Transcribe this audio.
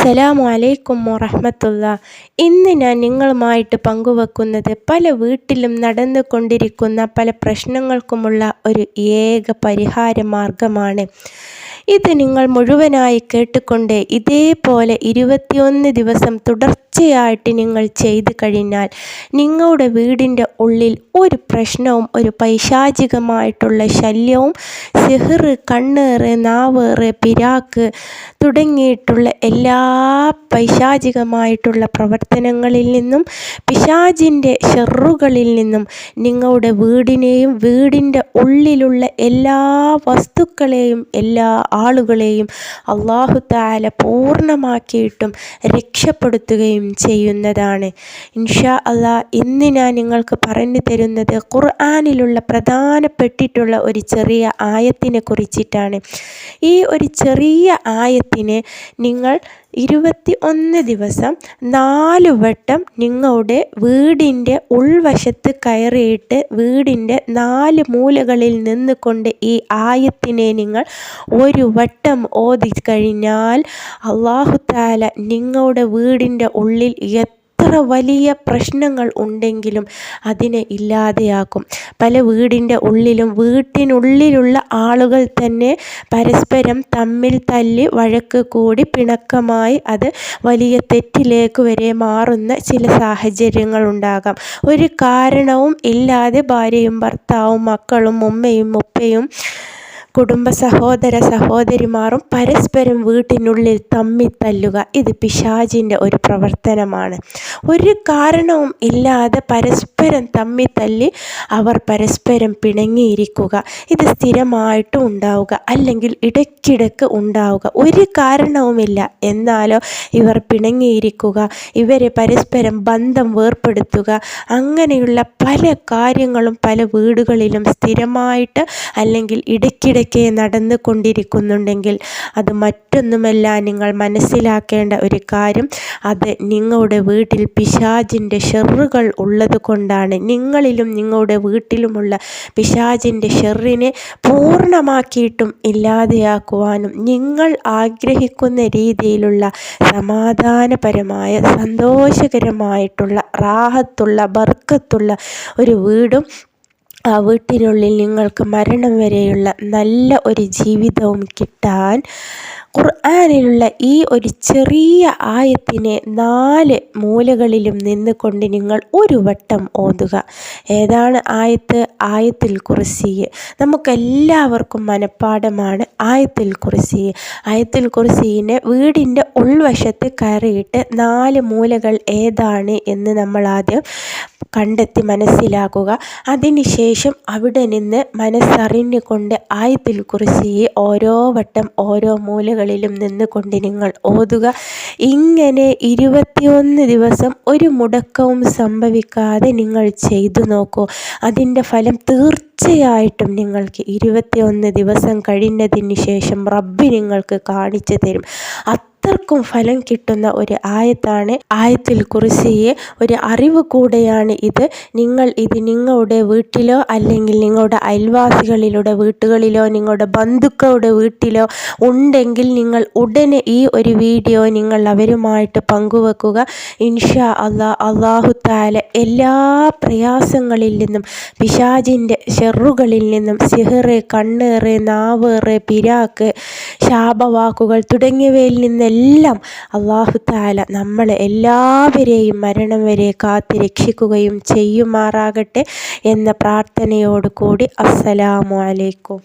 അസ്സലാമു അലൈക്കും വറഹ്മത്തുള്ളാ. ഇന്ന് ഞാൻ നിങ്ങളുമായിട്ട് പങ്കുവെക്കുന്നത് പല വീട്ടിലും നടന്നുകൊണ്ടിരിക്കുന്ന പല പ്രശ്നങ്ങൾക്കുമുള്ള ഒരു ഏക പരിഹാര മാർഗമാണ്. ഇത് നിങ്ങൾ മുഴുവനായി കേട്ടുകൊണ്ട് ഇതേപോലെ 21 ദിവസം തുടർച്ചയായിട്ട് നിങ്ങൾ ചെയ്തു കഴിഞ്ഞാൽ നിങ്ങളുടെ വീടിൻ്റെ ഉള്ളിൽ ഒരു പ്രശ്നവും, ഒരു പൈശാചികമായിട്ടുള്ള ശല്യവും, സിഹ്ർ, കണ്ണേറ്, നാവേറ്, പിരാക്ക് തുടങ്ങിയിട്ടുള്ള എല്ലാ പൈശാചികമായിട്ടുള്ള പ്രവർത്തനങ്ങളിൽ നിന്നും, പിശാചിൻ്റെ ഷെറുകളിൽ നിന്നും നിങ്ങളുടെ വീടിനെയും വീടിൻ്റെ ഉള്ളിലുള്ള എല്ലാ വസ്തുക്കളെയും എല്ലാ ആളുകളെയും അല്ലാഹു തആല പൂർണ്ണമാക്കിയിട്ടും രക്ഷപ്പെടുത്തുകയും ചെയ്യുന്നതാണ്. ഇൻഷാ അല്ലാഹ് ഇന്ന് ഞാൻ നിങ്ങൾക്ക് പറഞ്ഞു തരുന്നത് ഖുർആനിലുള്ള പ്രധാനപ്പെട്ടിട്ടുള്ള ഒരു ചെറിയ ആയത്തിനെ കുറിച്ചിട്ടാണ്. ഈ ഒരു ചെറിയ ആയത്തിനെ നിങ്ങൾ 21 ദിവസം 4 വട്ടം നിങ്ങളുടെ വീടിൻ്റെ ഉൾവശത്ത് കയറിയിട്ട് വീടിൻ്റെ 4 മൂലകളിൽ നിന്നുകൊണ്ട് ഈ ആയത്തിനെ നിങ്ങൾ ഒരു വട്ടം ഓതി കഴിഞ്ഞാൽ അല്ലാഹു തആല നിങ്ങളുടെ വീടിൻ്റെ ഉള്ളിൽ എത്ര വലിയ പ്രശ്നങ്ങൾ ഉണ്ടെങ്കിലും അതിനെ ഇല്ലാതെയാക്കും. പല വീടിൻ്റെ ഉള്ളിലും വീട്ടിനുള്ളിലുള്ള ആളുകൾ തന്നെ പരസ്പരം തമ്മിൽ തല്ലി വഴക്ക് കൂടി പിണക്കമായി അത് വലിയ തെറ്റിലേക്ക് വരെ മാറുന്ന ചില സാഹചര്യങ്ങൾ ഉണ്ടാകാം. ഒരു കാരണവും ഇല്ലാതെ ഭാര്യയും ഭർത്താവും മക്കളും ഉമ്മയും ഉപ്പയും കുടുംബ സഹോദര സഹോദരിമാരും പരസ്പരം വീട്ടിനുള്ളിൽ തമ്മിൽ തല്ലുക, ഇത് പിശാചിൻ്റെ ഒരു പ്രവർത്തനമാണ്. ഒരു കാരണവും ഇല്ലാതെ പരസ്പരം തമ്മിൽ തല്ലി അവർ പരസ്പരം പിണങ്ങിയിരിക്കുക, ഇത് സ്ഥിരമായിട്ടും ഉണ്ടാവുക, അല്ലെങ്കിൽ ഇടയ്ക്കിടയ്ക്ക് ഉണ്ടാവുക. ഒരു കാരണവുമില്ല എന്നാലോ ഇവർ പിണങ്ങിയിരിക്കുക, ഇവരെ പരസ്പരം ബന്ധം വേർപ്പെടുത്തുക, അങ്ങനെയുള്ള പല കാര്യങ്ങളും പല വീടുകളിലും സ്ഥിരമായിട്ട് അല്ലെങ്കിൽ ഇടയ്ക്കിടയ്ക്ക് നടന്നു കൊണ്ടിരിക്കുന്നുണ്ടെങ്കിൽ അത് മറ്റൊന്നുമല്ല, നിങ്ങൾ മനസ്സിലാക്കേണ്ട ഒരു കാര്യം, അത് നിങ്ങളുടെ വീട്ടിൽ പിശാചിൻ്റെ ഷെറുകൾ ഉള്ളത് കൊണ്ടാണ്. നിങ്ങളിലും നിങ്ങളുടെ വീട്ടിലുമുള്ള പിശാചിൻ്റെ ഷെറിനെ പൂർണ്ണമാക്കിയിട്ടും ഇല്ലാതെയാക്കുവാനും നിങ്ങൾ ആഗ്രഹിക്കുന്ന രീതിയിലുള്ള സമാധാനപരമായ സന്തോഷകരമായിട്ടുള്ള റാഹത്തുള്ള ബർക്കത്തുള്ള ഒരു വീടും ആ വീട്ടിനുള്ളിൽ നിങ്ങൾക്ക് മരണം വരെയുള്ള നല്ല ഒരു ജീവിതവും കിട്ടാൻ ഖുർആനിലുള്ള ഈ ഒരു ചെറിയ ആയത്തിനെ 4 മൂലകളിലും നിന്നുകൊണ്ട് നിങ്ങൾ ഒരു വട്ടം ഓതുക. ഏതാണ് ആയത്ത്? ആയത്തുൽ കുർസി. നമുക്കെല്ലാവർക്കും മനഃപ്പാഠമാണ് ആയത്തുൽ കുർസി. ആയത്തുൽ കുർസിനെ വീടിൻ്റെ ഉൾവശത്ത് കയറിയിട്ട് 4 മൂലകൾ ഏതാണ് എന്ന് നമ്മൾ ആദ്യം കണ്ടെത്തി മനസ്സിലാക്കുക. അതിനുശേഷം അവിടെ നിന്ന് മനസ്സറിഞ്ഞുകൊണ്ട് ആയത്തുൽ കുർസി ഓരോ വട്ടം ഓരോ മൂലകളിലും നിന്നുകൊണ്ട് നിങ്ങൾ ഓതുക. ഇങ്ങനെ 21 ദിവസം ഒരു മുടക്കവും സംഭവിക്കാതെ നിങ്ങൾ ചെയ്തു നോക്കൂ. അതിൻ്റെ ഫലം തീർച്ചയായിട്ടും നിങ്ങൾക്ക് 21 ദിവസം കഴിഞ്ഞതിന് ശേഷം റബ്ബ് നിങ്ങൾക്ക് കാണിച്ചു തരും. അത്രക്കും ഫലം കിട്ടുന്ന ഒരു ആയത്താണ് ആയത്തുൽ കുർസി. ഒരു അറിവ് കൂടെയാണ് ഇത്. നിങ്ങൾ ഇത് നിങ്ങളുടെ വീട്ടിലോ അല്ലെങ്കിൽ നിങ്ങളുടെ അയൽവാസികളുടെ വീട്ടുകളിലോ നിങ്ങളുടെ ബന്ധുക്കളുടെ വീട്ടിലോ ഉണ്ടെങ്കിൽ നിങ്ങൾ ഉടനെ ഈ ഒരു വീഡിയോ നിങ്ങൾ അവരുമായിട്ട് പങ്കുവെക്കുക. ഇൻഷാ അല്ലാഹ് അല്ലാഹു തആല എല്ലാ പ്രയാസങ്ങളിൽ നിന്നും, പിശാചിൻ്റെ ഷെറുകളിൽ നിന്നും, സിഹ്ർ, കണ്ണേറ്, നാവേറ്, പിരാക്ക്, ശാപവാക്കുകൾ തുടങ്ങിയവയിൽ നിന്നെല്ലാം അല്ലാഹു തആല നമ്മളെ എല്ലാവരെയും മരണം വരെ കാത്ത് രക്ഷിക്കുകയും ചെയ്യുമാറാകട്ടെ എന്ന പ്രാർത്ഥനയോട് കൂടി അസ്സലാമു അലൈക്കും.